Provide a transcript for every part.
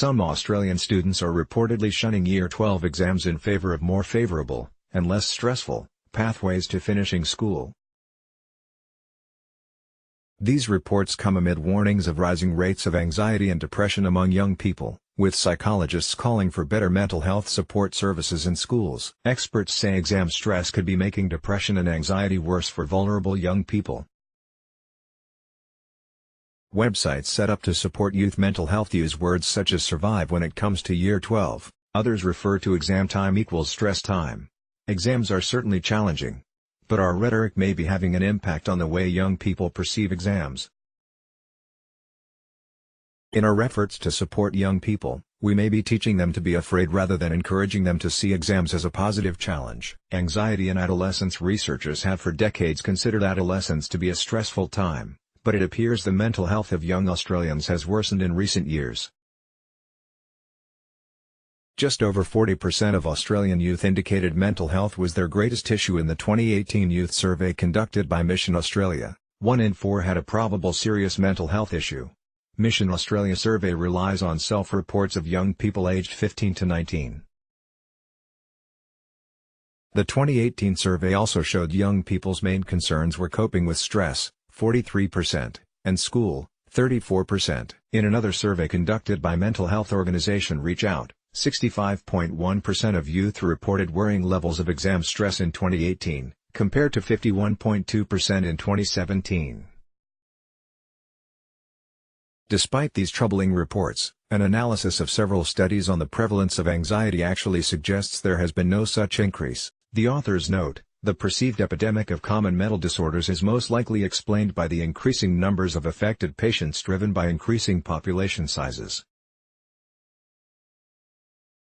Some Australian students are reportedly shunning Year 12 exams in favour of more favourable, and less stressful, pathways to finishing school. These reports come amid warnings of rising rates of anxiety and depression among young people, with psychologists calling for better mental health support services in schools. Experts say exam stress could be making depression and anxiety worse for vulnerable young people. Websites set up to support youth mental health use words such as survive when it comes to Year 12, others refer to exam time equals stress time. Exams are certainly challenging, but our rhetoric may be having an impact on the way young people perceive exams. In our efforts to support young people, we may be teaching them to be afraid rather than encouraging them to see exams as a positive challenge. Anxiety in adolescence. Researchers have for decades considered adolescence to be a stressful time, but it appears the mental health of young Australians has worsened in recent years. Just over 40% of Australian youth indicated mental health was their greatest issue in the 2018 youth survey conducted by Mission Australia. 1 in 4 had a probable serious mental health issue. Mission Australia survey relies on self-reports of young people aged 15 to 19. The 2018 survey also showed young people's main concerns were coping with stress, 43%, and school, 34%. In another survey conducted by mental health organization Reach Out, 65.1% of youth reported worrying levels of exam stress in 2018, compared to 51.2% in 2017. Despite these troubling reports, an analysis of several studies on the prevalence of anxiety actually suggests there has been no such increase. The authors note, the perceived epidemic of common mental disorders is most likely explained by the increasing numbers of affected patients driven by increasing population sizes.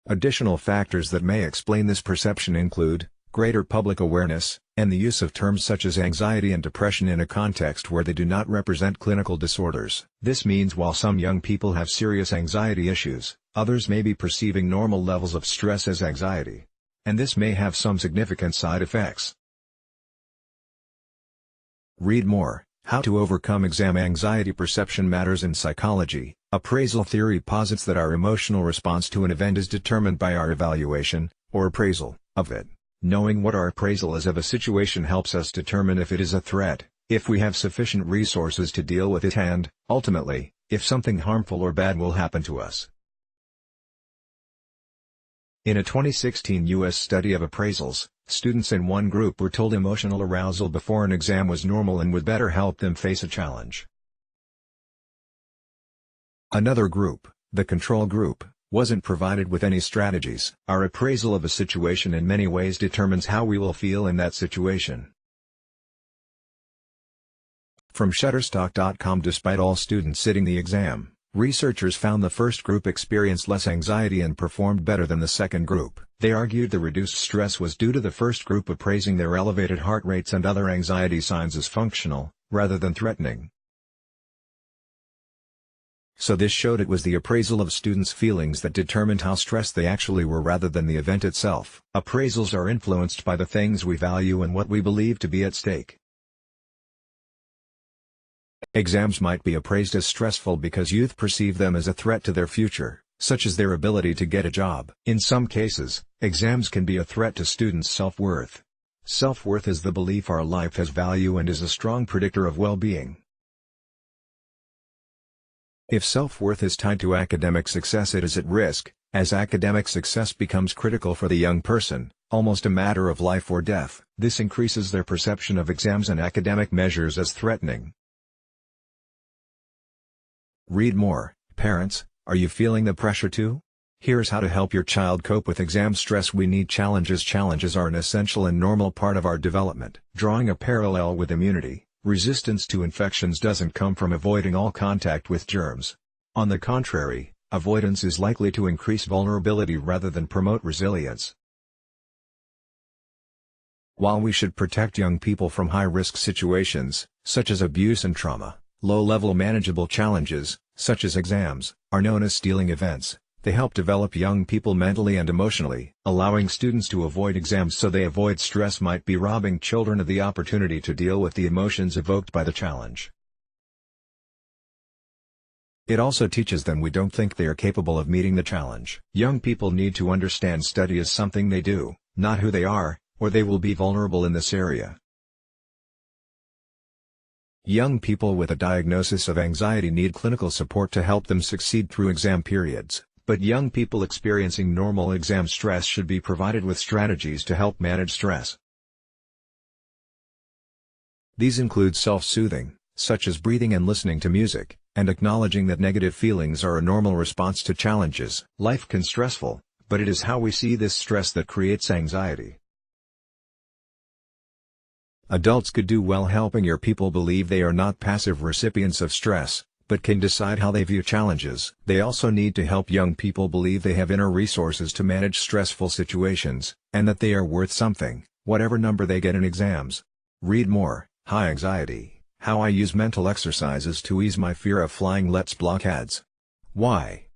Additional factors that may explain this perception include greater public awareness, and the use of terms such as anxiety and depression in a context where they do not represent clinical disorders. This means while some young people have serious anxiety issues, others may be perceiving normal levels of stress as anxiety. And this may have some significant side effects. Read more: How to Overcome Exam Anxiety. Perception Matters in Psychology. Appraisal theory posits that our emotional response to an event is determined by our evaluation, or appraisal, of it. Knowing what our appraisal is of a situation helps us determine if it is a threat, if we have sufficient resources to deal with it, and, ultimately, if something harmful or bad will happen to us. In a 2016 U.S. study of appraisals, students in one group were told emotional arousal before an exam was normal and would better help them face a challenge. Another group, the control group, wasn't provided with any strategies. Our appraisal of a situation in many ways determines how we will feel in that situation. From Shutterstock.com. Despite all students sitting the exam, researchers found the first group experienced less anxiety and performed better than the second group. They argued the reduced stress was due to the first group appraising their elevated heart rates and other anxiety signs as functional, rather than threatening. So this showed it was the appraisal of students' feelings that determined how stressed they actually were rather than the event itself. Appraisals are influenced by the things we value and what we believe to be at stake. Exams might be appraised as stressful because youth perceive them as a threat to their future, such as their ability to get a job. In some cases, exams can be a threat to students' self-worth. Self-worth is the belief our life has value and is a strong predictor of well-being. If self-worth is tied to academic success, it is at risk, as academic success becomes critical for the young person, almost a matter of life or death. This increases their perception of exams and academic measures as threatening. Read more: Parents, are you feeling the pressure too? Here's how to help your child cope with exam stress. We need challenges. Challenges are an essential and normal part of our development. Drawing a parallel with immunity, resistance to infections doesn't come from avoiding all contact with germs. On the contrary, avoidance is likely to increase vulnerability rather than promote resilience. While we should protect young people from high-risk situations, such as abuse and trauma, low-level manageable challenges, such as exams, are known as stealing events. They help develop young people mentally and emotionally. Allowing students to avoid exams so they avoid stress might be robbing children of the opportunity to deal with the emotions evoked by the challenge. It also teaches them we don't think they are capable of meeting the challenge. Young people need to understand study is something they do, not who they are, or they will be vulnerable in this area. Young people with a diagnosis of anxiety need clinical support to help them succeed through exam periods, but young people experiencing normal exam stress should be provided with strategies to help manage stress. These include self-soothing, such as breathing and listening to music, and acknowledging that negative feelings are a normal response to challenges. Life can be stressful, but it is how we see this stress that creates anxiety. Adults could do well helping your people believe they are not passive recipients of stress, but can decide how they view challenges. They also need to help young people believe they have inner resources to manage stressful situations, and that they are worth something, whatever number they get in exams. Read more, High Anxiety, How I Use Mental Exercises to Ease My Fear of Flying. Let's block ads. Why?